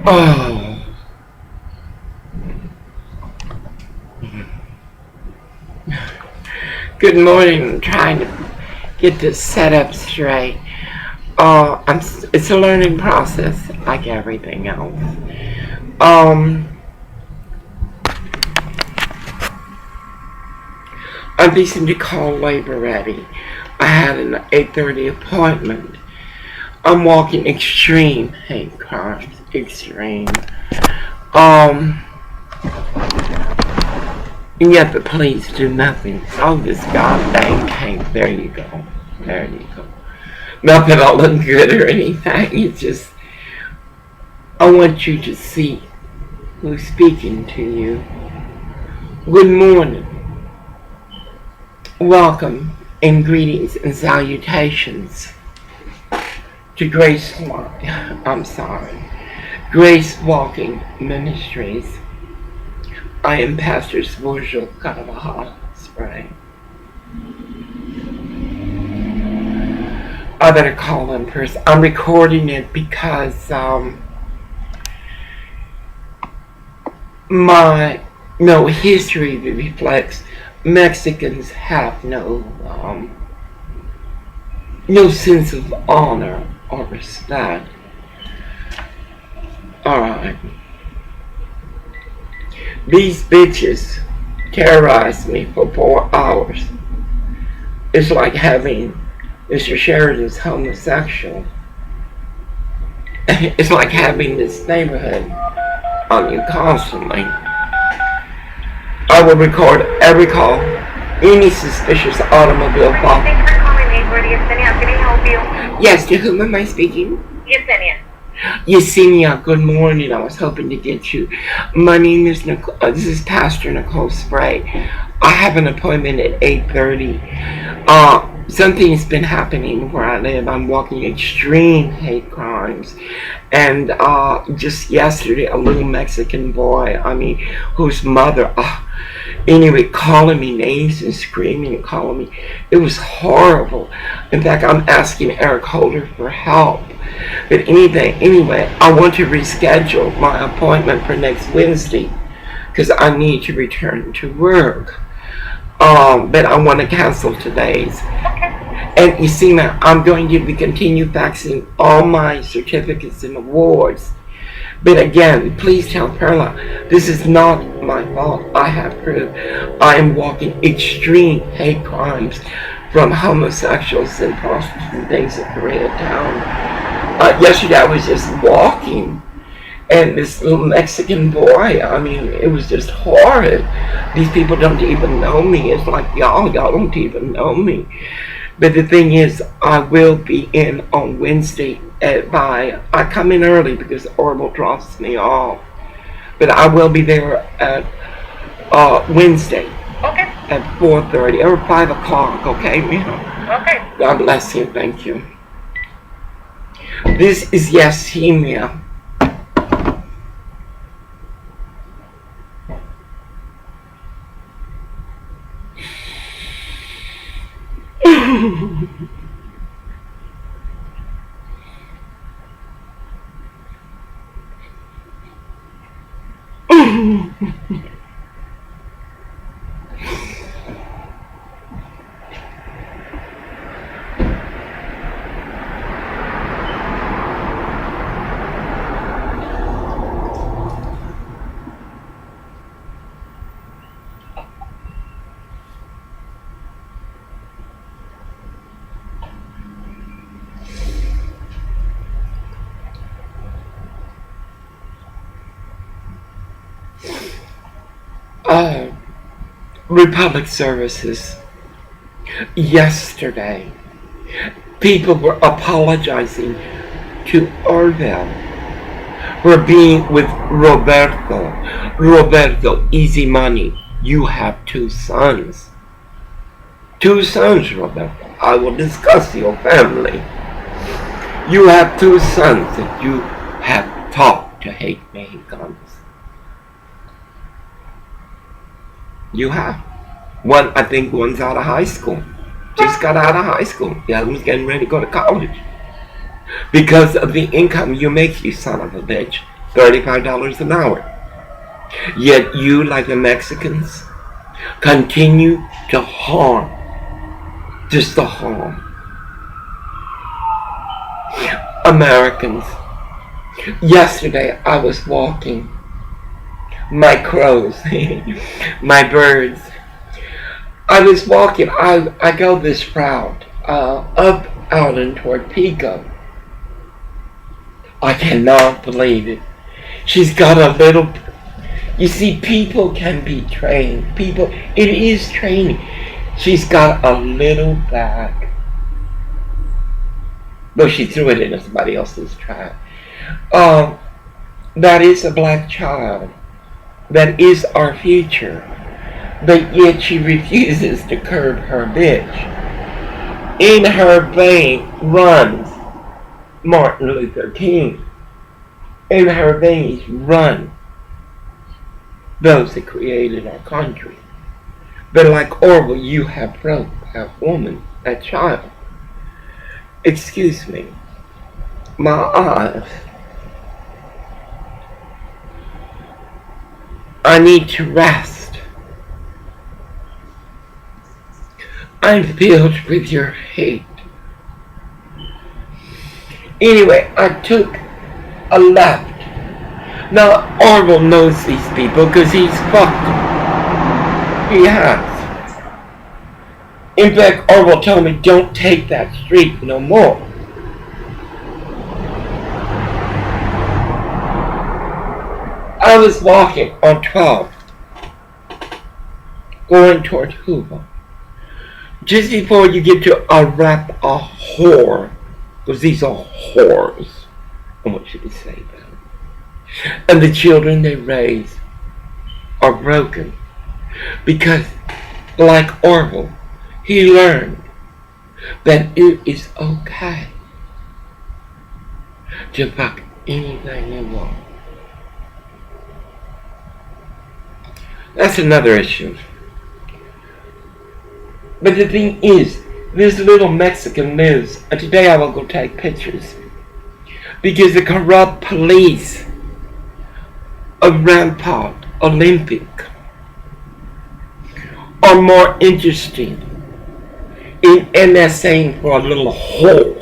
Oh, good morning. I'm trying to get this set up straight. It's a learning process, like everything else. Um, I'm fixing to call labor ready. I had an 8:30 appointment. I'm walking extreme hate crimes, extreme. Um, and yet the police do nothing. Oh, this goddamn tank. There you go. There you go. Not that I look good or anything. It's just, I want you to see who's speaking to you. Good morning. Welcome and greetings and salutations to Grace Walking Ministries. I am Pastor Svorjil Carvajal Spray. I better call in person. I'm recording it because my history reflects Mexicans have no sense of honor or respect. Alright. These bitches terrorized me for 4 hours. It's like having Mr. Sheridan's homosexual. It's like having this neighborhood on you constantly. I will record every call, any suspicious automobile call. Thanks for calling Adhered. Yesenia, can I help you? Yes, to whom am I speaking? Yesenia. Yesenia, good morning. I was hoping to get you. My name is Nicole. This is Pastor Nicole Spray. I have an appointment at 8:30. Something's been happening where I live. I'm walking extreme hate crimes. And just yesterday, a little Mexican boy, whose mother, anyway, calling me names and screaming and calling me. It was horrible. In fact, I'm asking Eric Holder for help. But anyway, I want to reschedule my appointment for next Wednesday because I need to return to work. But I want to cancel today's. And you see, now I'm going to continue faxing all my certificates and awards. But again, please tell Perla, this is not my fault. I have proof. I am walking extreme hate crimes from homosexuals and prostitutes and things in Koreatown. Yesterday I was just walking, and this little Mexican boy, it was just horrid. These people don't even know me. It's like, y'all don't even know me. But the thing is, I will be in on Wednesday I come in early because Orville drops me off. But I will be there at Wednesday. Okay. At 4:30 or 5 o'clock, okay, ma'am? Okay. God bless you, thank you. This is Yesenia. Republic Services. Yesterday, people were apologizing to Orville for being with Roberto. Roberto, easy money. You have 2 sons. 2 sons, Roberto. I will discuss your family. You have 2 sons that you have taught to hate Mexicans. You have. One, I think one's out of high school. Just got out of high school. The other one's getting ready to go to college. Because of the income you make, you son of a bitch. $35 an hour. Yet you, like the Mexicans, continue to harm, just to harm Americans. Yesterday I was walking my crows, my birds. I was walking, I go this route, up out and toward Pico. I cannot believe it. She's got a little, you see, people can be trained. It is training. She's got a little bag. Though she threw it into somebody else's trash. That is a black child. That is our future. But yet she refuses to curb her bitch. In her vein runs Martin Luther King. In her veins run those that created our country. But like Orwell, you have broke that woman, that child. Excuse me. My eyes. I need to rest. I'm filled with your hate. Anyway, I took a left. Now, Orwell knows these people because he's fucked them. He has. In fact, Orwell told me, don't take that street no more. I was walking on 12, going toward Hoover. Just before you get to a whore, because these are whores, I want you to say that. And the children they raise are broken. Because, like Orwell, he learned that it is okay to fuck anything you want. That's another issue. But the thing is, this little Mexican lives, and today I will go take pictures, because the corrupt police of Rampart Olympic are more interesting in NSAing for a little hole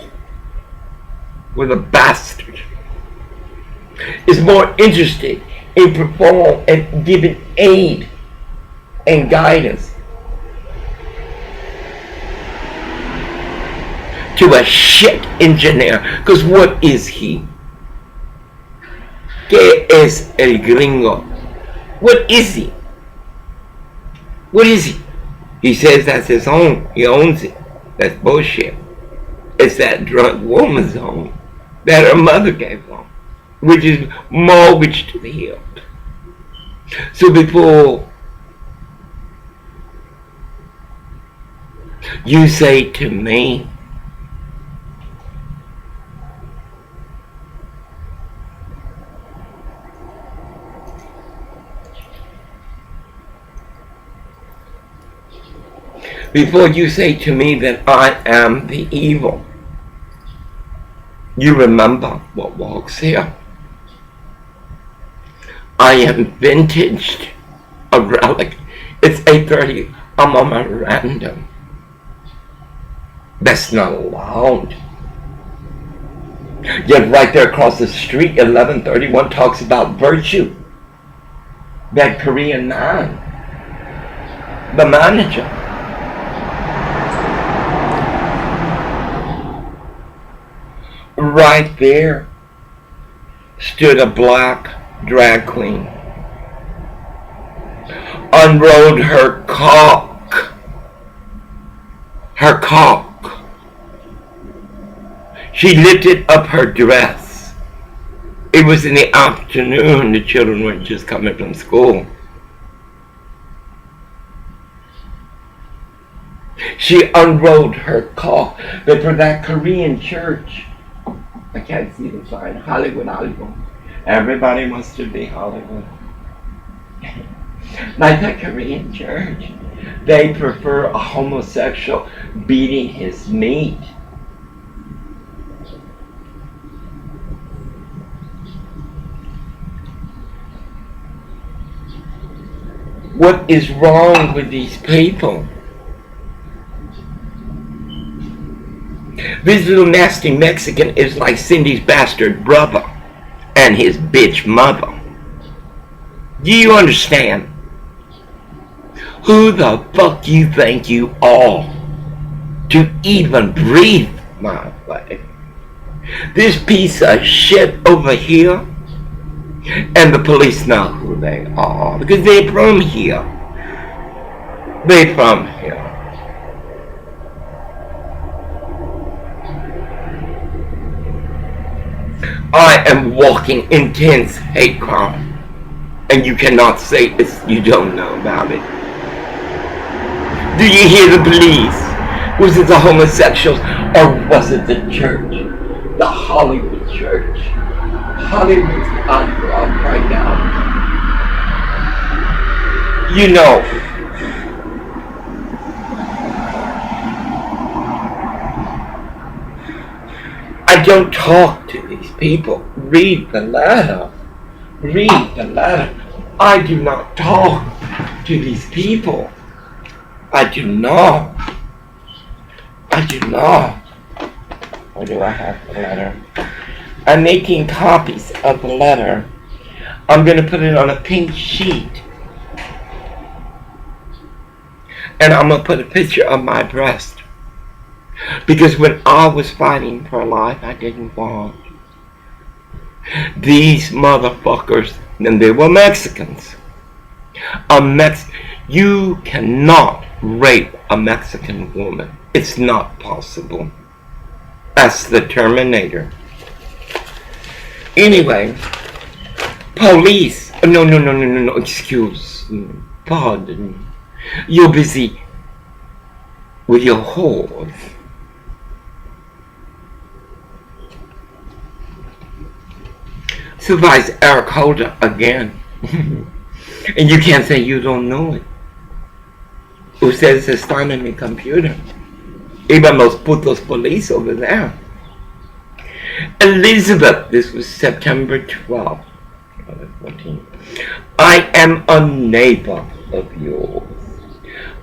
with a bastard, is more interested in performing and giving aid and guidance to a shit engineer. Because what is he? ¿Qué es el gringo? What is he? What is he? He says that's his own. He owns it. That's bullshit. It's that drunk woman's home that her mother gave him, which is mortgaged to the hilt. So before you say to me, that I am the evil, you remember what walks here. I am vintaged, a relic. It's 8:30. I'm on my random. That's not allowed. Yet right there across the street, 1131 talks about virtue. That Korean man, the manager. Right there stood a black drag queen, unrolled her cock. She lifted up her dress. It was in the afternoon. The children were just coming from school. She unrolled her cock. But for that Korean church, I can't see the sign, Hollywood. Everybody wants to be Hollywood. Like that Korean church, they prefer a homosexual beating his meat. What is wrong with these people? This little nasty Mexican is like Cindy's bastard brother and his bitch mother. Do you understand? Who the fuck you think you are to even breathe my life? This piece of shit over here, and the police know who they are because they're from here. They're from here. I am walking intense hate crime, and you cannot say you don't know about it. Do you hear the police? Was it the homosexuals or was it the church? The Hollywood church. Hollywood's underground right now. You know, I don't talk to these people. Read the letter. Read the letter. I do not talk to these people. I do not. I do not. Where do I have the letter? I'm making copies of the letter. I'm going to put it on a pink sheet. And I'm going to put a picture of my breast. Because when I was fighting for life, I didn't want these motherfuckers, and they were Mexicans. You cannot rape a Mexican woman. It's not possible. That's the Terminator. Anyway, police. No, excuse me. Pardon. You're busy with your whores. Supervisor Eric Holder again. And you can't say you don't know it. Who says it's time in the computer? Even those putos police over there. Elizabeth, this was September 12th. 14. I am a neighbor of yours.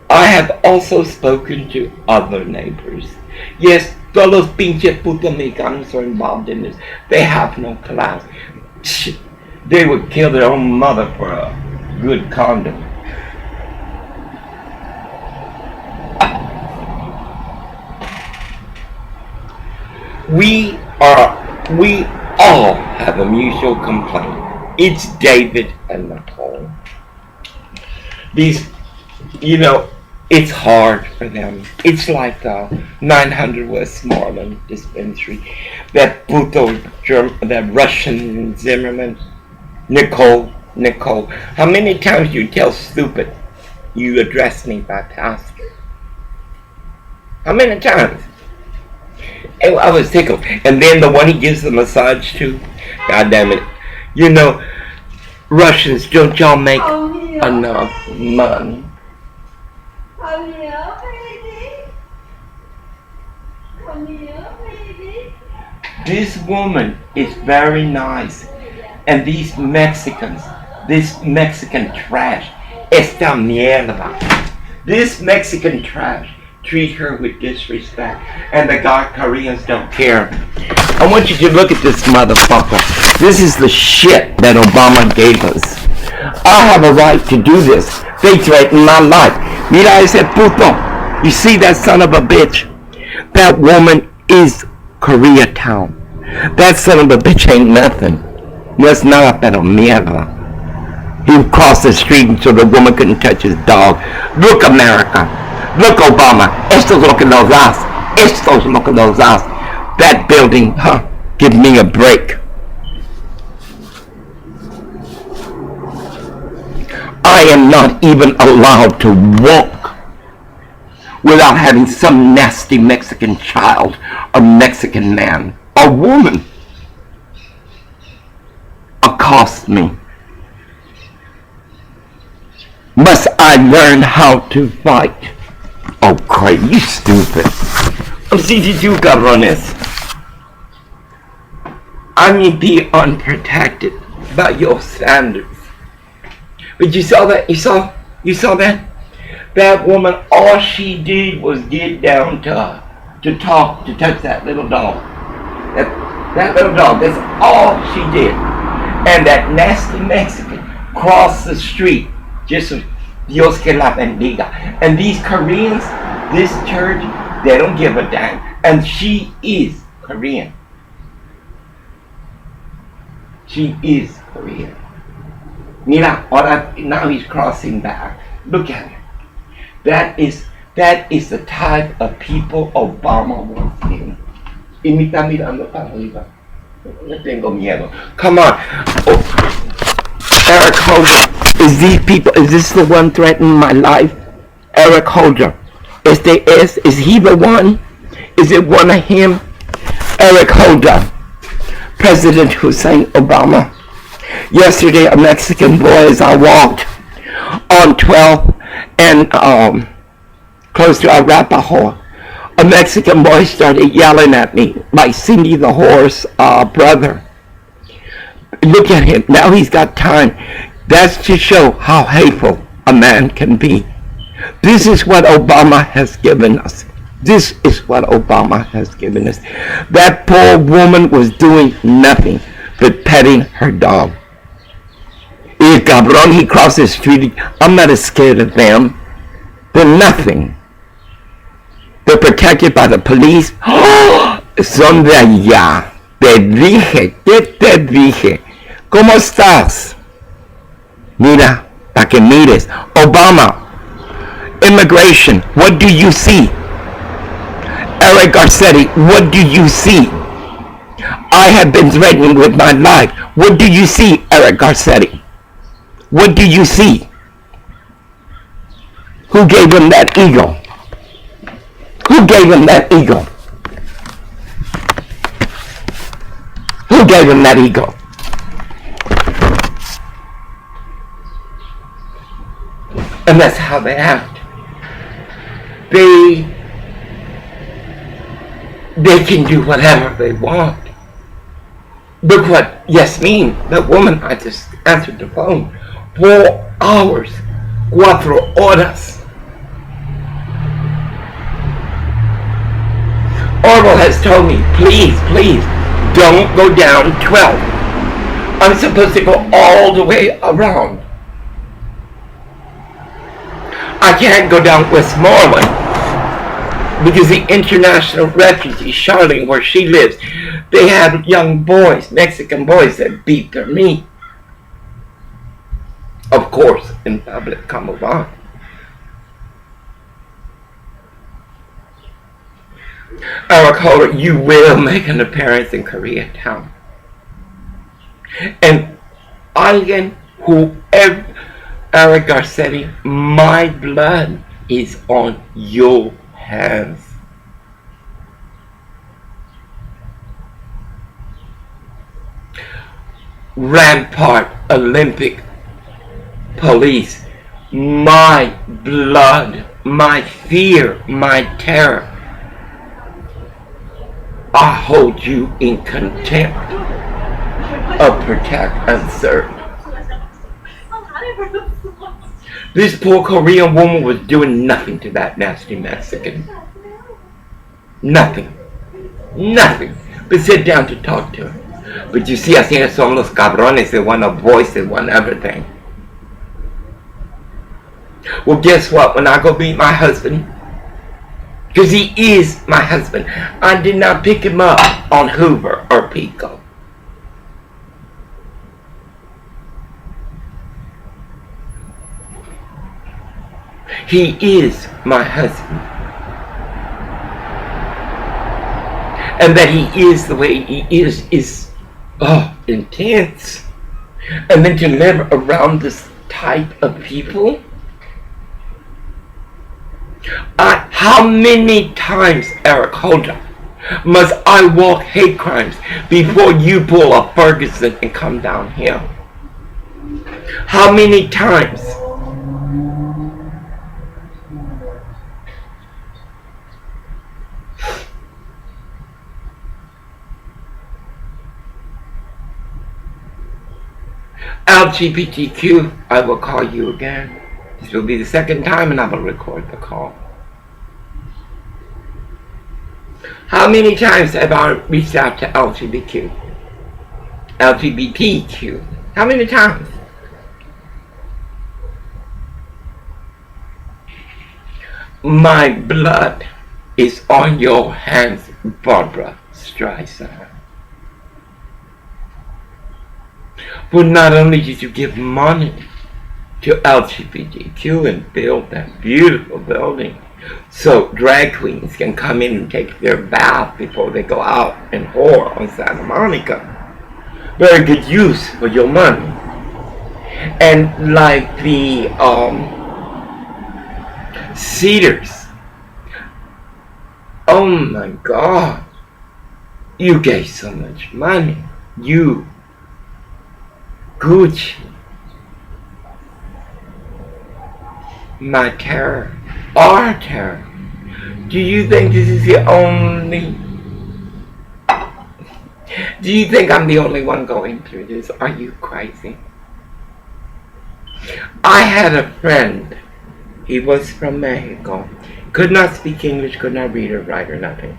I have also spoken to other neighbors. Yes, todos los pinches putos mexicanos are involved in this. They have no class. They would kill their own mother for a good condom. We all have a mutual complaint. It's David and Nicole. These, it's hard for them. It's like 900 Westmoreland Dispensary. That that Russian Zimmerman, Nicole. How many times you tell stupid you address me by pastor? How many times? And I was tickled. And then the one he gives the massage to, God damn it. Russians, don't y'all make enough money? Come here, baby. Come here, baby. This woman is very nice. And these Mexicans, this Mexican trash, esta mierda. This Mexican trash treat her with disrespect. And the Koreans don't care. I want you to look at this motherfucker. This is the shit that Obama gave us. I have a right to do this. They threaten my life. Mira ese puto. You see that son of a bitch? That woman is Koreatown. That son of a bitch ain't nothing. No es nada pero mierda. He crossed the street so the woman couldn't touch his dog. Look, America. Look, Obama. Esto es lo que nos das. Esto es lo que nos das. That building, give me a break. I am not even allowed to walk without having some nasty Mexican child or Mexican man or woman accost me. Must I learn how to fight? Oh, Craig, you stupid. I'm CC2, cabrones. I may be unprotected by your standards. But you saw that? You saw You saw that? That woman, all she did was get down to talk, to touch that little dog. That little dog, that's all she did. And that nasty Mexican crossed the street, just Dios que la bendiga. And these Koreans, this church, they don't give a damn. And she is Korean. She is Korean. Mira, ahora, now he's crossing back. Look at him. That is the type of people Obama wants in. Y me está mirando para arriba. No tengo miedo. Come on. Oh. Eric Holder. Is this the one threatening my life? Eric Holder. Is he the one? Is it one of him? Eric Holder. President Hussein Obama. Yesterday, a Mexican boy, as I walked on 12 and close to Arapahoe, a Mexican boy started yelling at me, like Cindy the Whore's brother. Look at him. Now he's got time. That's to show how hateful a man can be. This is what Obama has given us. This is what Obama has given us. That poor woman was doing nothing but petting her dog. El cabrón, he crossed the street. I'm not as scared of them. They're nothing. They're protected by the police. ¡Oh! Son de allá. Te dije, ¿qué te dije? ¿Cómo estás? Mira, para que mires. Obama, immigration, what do you see? Eric Garcetti, what do you see? I have been threatened with my life. What do you see, Eric Garcetti? What do you see? Who gave him that ego? Who gave him that ego? Who gave him that ego? And that's how they act. They can do whatever they want. Look what Yasmin, that woman, I just answered the phone. 4 hours. 4 horas. Orville has told me, please, don't go down 12. I'm supposed to go all the way around. I can't go down Westmoreland because the international refugee, Charlene, where she lives, they have young boys, Mexican boys, that beat their meat. Of course, in public, come on. Eric Holder, you will make an appearance in Koreatown. And alguien, whoever, Eric Garcetti, my blood is on your hands. Rampart Olympic Police, my blood, my fear, my terror. I hold you in contempt of protect and serve. This poor Korean woman was doing nothing to that nasty Mexican. Nothing. But sit down to talk to her. But you see, así son los cabrones. They want a voice, they want everything. Well, guess what? When I go meet my husband, because he is my husband, I did not pick him up on Hoover or Pico. He is my husband. And that he is the way he is intense. And then to live around this type of people. How many times, Eric Holder, must I walk hate crimes before you pull a Ferguson and come down here? How many times? LGBTQ, I will call you again. This will be the second time and I will record the call. How many times have I reached out to LGBTQ? How many times? My blood is on your hands, Barbara Streisand. Well, not only did you give money to LGBTQ and build that beautiful building so drag queens can come in and take their bath before they go out and whore on Santa Monica. Very good use for your money. And like the Cedars, oh my God, you gave so much money. You, Gucci, my terror, our terror. Do you think this is the only... Do you think I'm the only one going through this? Are you crazy? I had a friend. He was from Mexico. Could not speak English, could not read or write or nothing.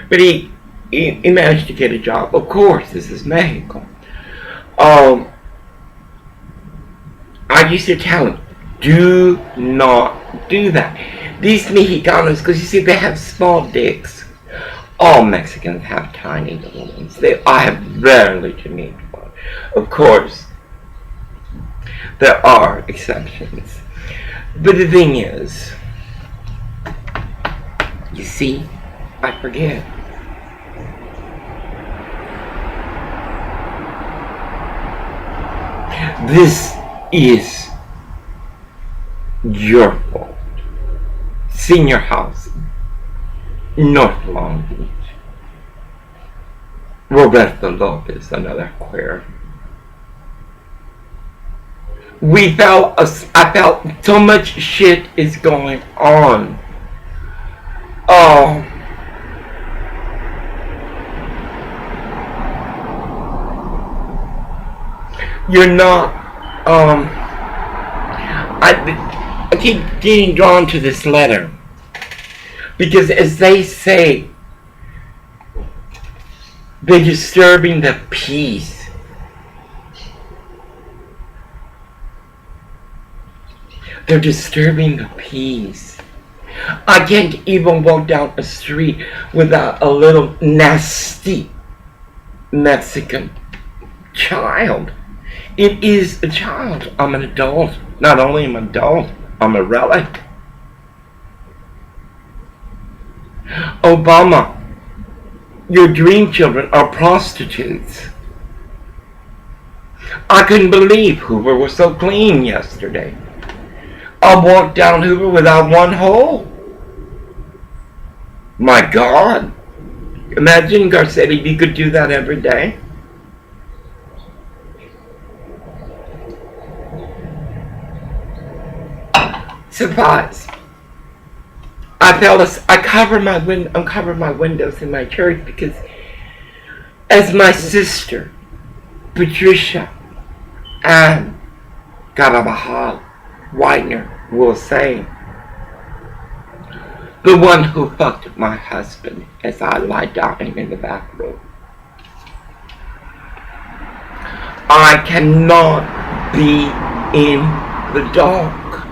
But he managed to get a job. Of course, this is Mexico. I used to tell him, do not do that. These Mexicanos, because you see, they have small dicks. All Mexicans have tiny little ones. I have rarely to meet one. Of course, there are exceptions. But the thing is, you see, I forget. This is your fault. Senior housing, North Long Beach. Roberto Lopez, another queer. I felt so much shit is going on. Oh. You're not, I keep getting drawn to this letter. Because as they say, they're disturbing the peace. They're disturbing the peace. I can't even walk down a street without a little nasty Mexican child. It is a child. I'm an adult. Not only am I an adult, I'm a relic. Obama, your dream children are prostitutes. I couldn't believe Hoover was so clean yesterday. I walked down Hoover without one hole. My God. Imagine, Garcetti, you could do that every day. Surprise. I cover my windows in my church because, as my sister Patricia Ann Garabajal Widener will say, the one who fucked my husband as I lie dying in the bathroom. I cannot be in the dark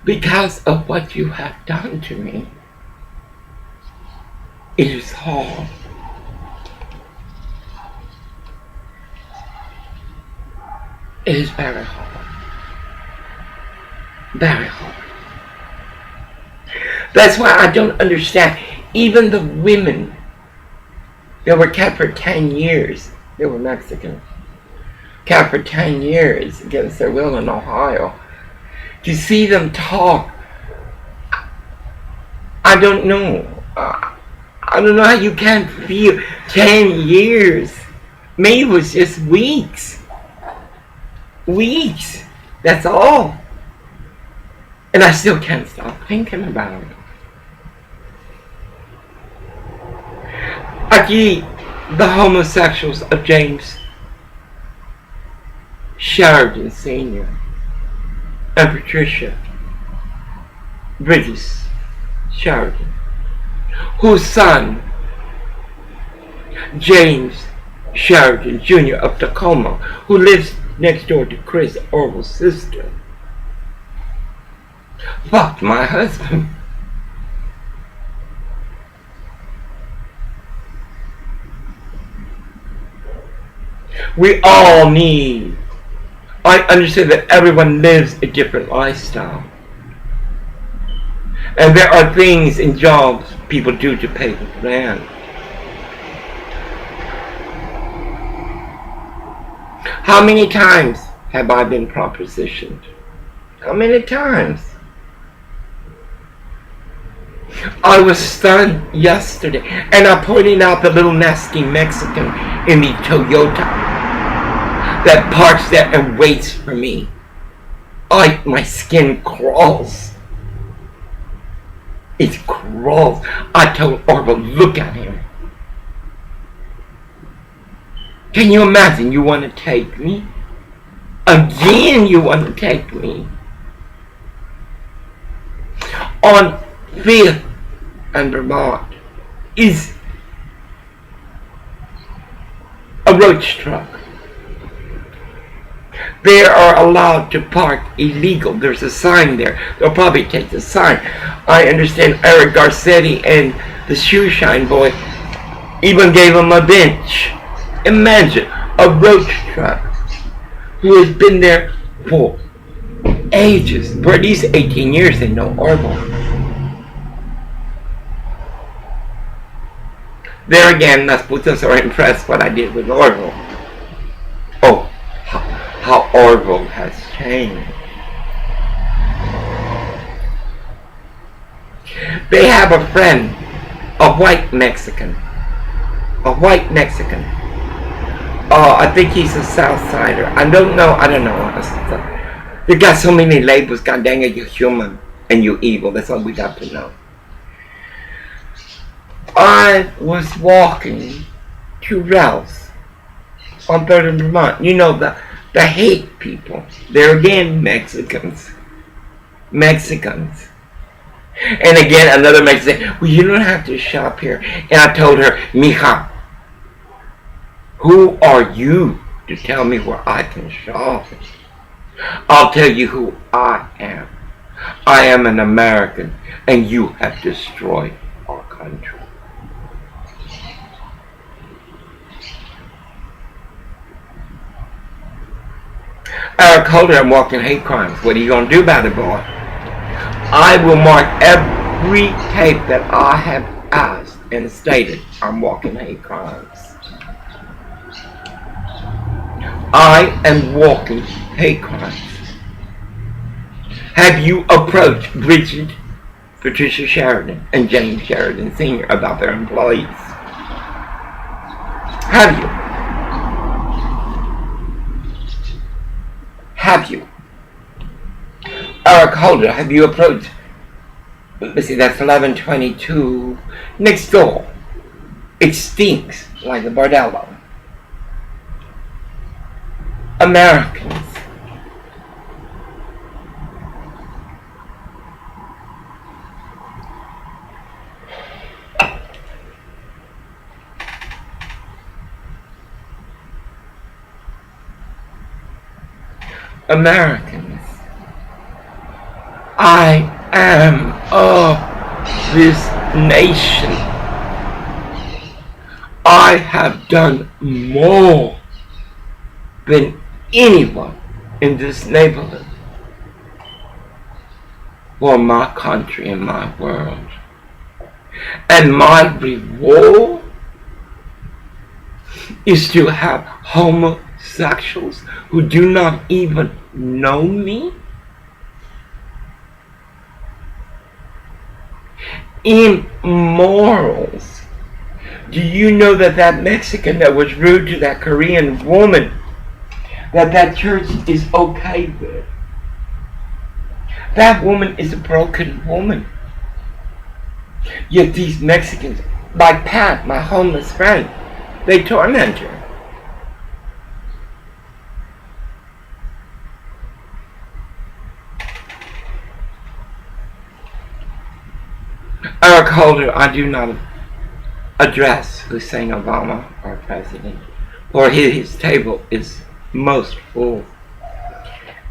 because of what you have done to me. It is hard. It is very hard. Very hard. That's why I don't understand. Even the women that were kept for 10 years, they were Mexican, kept for 10 years against their will in Ohio. To see them talk, I don't know. I don't know how you can feel 10 years. Maybe it was just weeks. Weeks. That's all. And I still can't stop thinking about it. Aquí, the homosexuals of James Sheridan Sr. and Patricia Bridges Sheridan, whose son, James Sheridan Jr. of Tacoma, who lives next door to Chris Orwell's sister, fucked my husband. We all need. I understand that everyone lives a different lifestyle. And there are things and jobs people do to pay the rent. How many times have I been propositioned? How many times? I was stunned yesterday, and I pointed out the little nasty Mexican in the Toyota that parks there and waits for me. My skin crawls. It crawls. I told Orville, look at him. Can you imagine? You want to take me? Again, you want to take me? On 5th and Vermont is a roach truck. They are allowed to park illegal. There's a sign there. They'll probably take the sign. I understand Eric Garcetti and the Shoe Shine Boy even gave him a bench. Imagine a roach truck who has been there for ages, for at least 18 years, and no Orville. There again, Las Putas are impressed what I did with Orville. Oh, how Orville has changed. They have a friend, a white Mexican. I think he's a South Sider. I don't know. They got so many labels. God dang it, you're human and you're evil. That's all we got to know. I was walking to Ralph's on 3rd and Vermont. You know, the hate people. They're again Mexicans. And again, another Mexican. Well, you don't have to shop here. And I told her, mija, who are you to tell me where I can shop? I'll tell you who I am. I am an American, and you have destroyed our country. Eric Holder, I'm walking hate crimes. What are you going to do about it, boy? I will mark every tape that I have asked and stated I'm walking hate crimes. I am walking hate crimes. Have you approached Patricia Sheridan and James Sheridan Sr. about their employees? Have you? Have you? Eric Holder, have you approached? Let's see, that's 1122 next door. It stinks like a bordello. Americans. Americans. I am of this nation. I have done more than anyone in this neighborhood for my country and my world. And my reward is to have homosexuals who do not even know me in morals. Do you know that Mexican that was rude to that Korean woman, that church is okay with? That woman is a broken woman. Yet these Mexicans, like Pat, my homeless friend, they torment her. Eric Holder, I do not address Hussein Obama, our president, for his table is most full.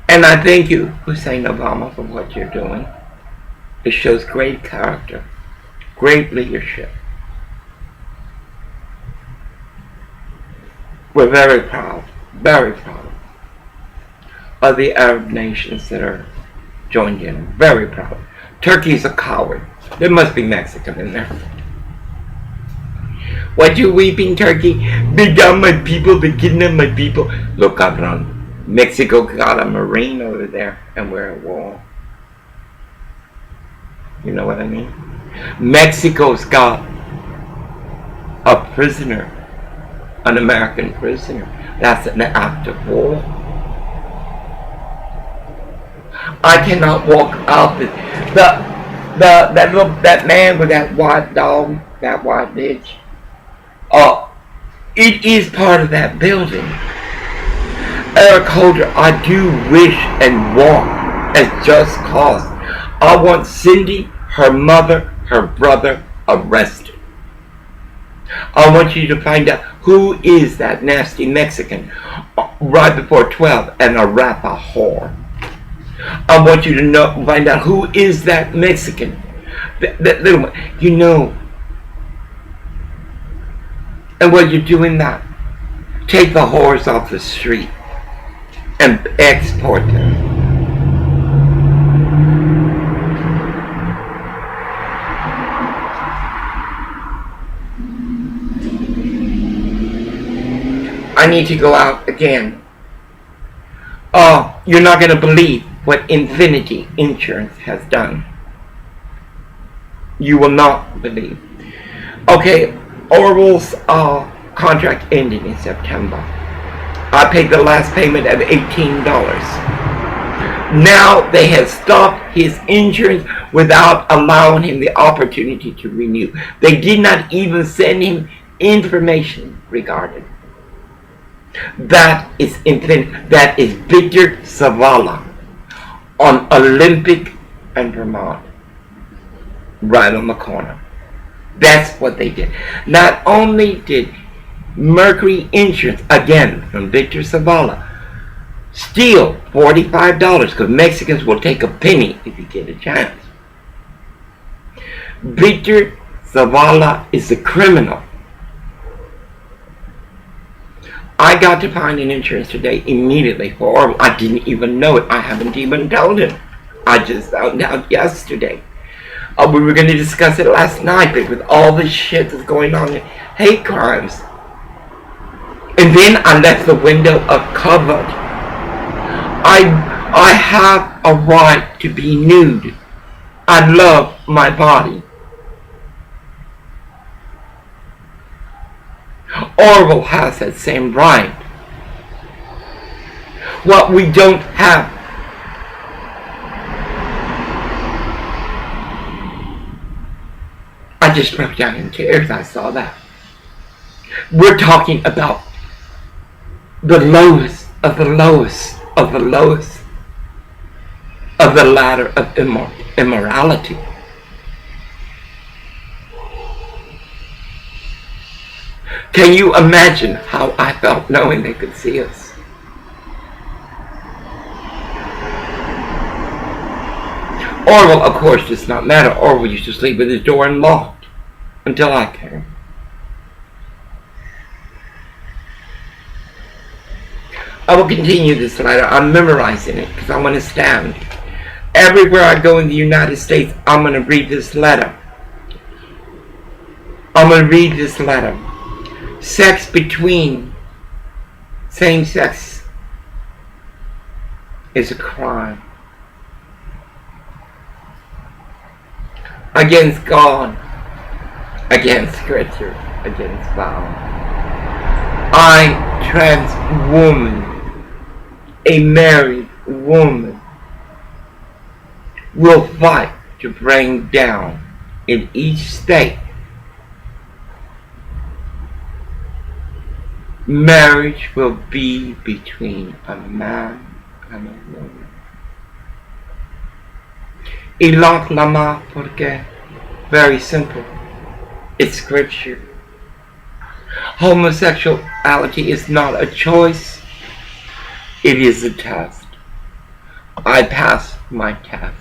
And I thank you, Hussein Obama, for what you're doing. It shows great character, great leadership. We're very proud of the Arab nations that are joined in. Very proud. Turkey's a coward. There must be Mexican in there. What you weeping, Turkey? They got my people, they kidnapped my people. Look, cabron. Mexico got a Marine over there, and we're at war. You know what I mean? Mexico's got a prisoner, an American prisoner. That's an act of war. I cannot walk out that man with that white dog, that white bitch. It is part of that building. Eric Holder, I do wish and want as just cause. I want Cindy, her mother, her brother arrested. I want you to find out who is that nasty Mexican right before 12 and a rapper whore. I want you to find out who is that Mexican. That little one, you know. And while you're doing that, take the whores off the street and export them. I need to go out again. Oh, you're not going to believe what Infinity Insurance has done. You will not believe. Okay, Orwell's contract ended in September. I paid the last payment of $18. Now they have stopped his insurance without allowing him the opportunity to renew. They did not even send him information regarding. That is Infinity. That is Victor Zavala on Olympic and Vermont, right on the corner. That's what they did. Not only did Mercury Insurance, again from Victor Zavala, steal $45, because Mexicans will take a penny if you get a chance. Victor Zavala is a criminal. I got to find an insurance today immediately for Orwell. I didn't even know it. I haven't even told him. I just found out yesterday. We were going to discuss it last night, but with all this shit that's going on, hate crimes. And then I left the window covered. I have a right to be nude. I love my body. Orwell has that same right. What we don't have. I just broke down in tears. I saw that. We're talking about the lowest of the lowest of the lowest of the ladder of immorality. Can you imagine how I felt knowing they could see us? Orwell, of course, does not matter. Orwell used to sleep with his door unlocked until I came. I will continue this letter. I'm memorizing it because I want to stand. Everywhere I go in the United States, I'm going to read this letter. I'm going to read this letter. Sex between same sex is a crime against God, against Scripture, against vow. I, trans woman, a married woman, will fight to bring down in each state marriage will be between a man and a woman. Y la clama porque Very simple. It's scripture. Homosexuality is not a choice. It is a test. I passed my test.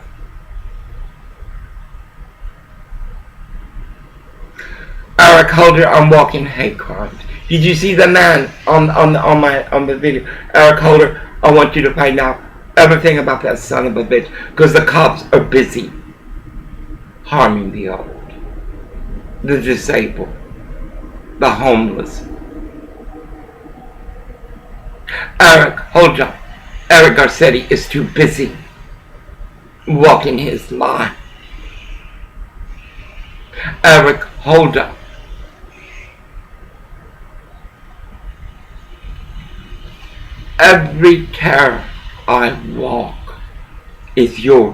Eric Holder on walking hate crimes. Did you see the man on the video? Eric Holder, I want you to find out everything about that son of a bitch, because the cops are busy harming the old, the disabled, the homeless. Eric Holder, Eric Garcetti is too busy walking his line. Eric Holder, every terror I walk is your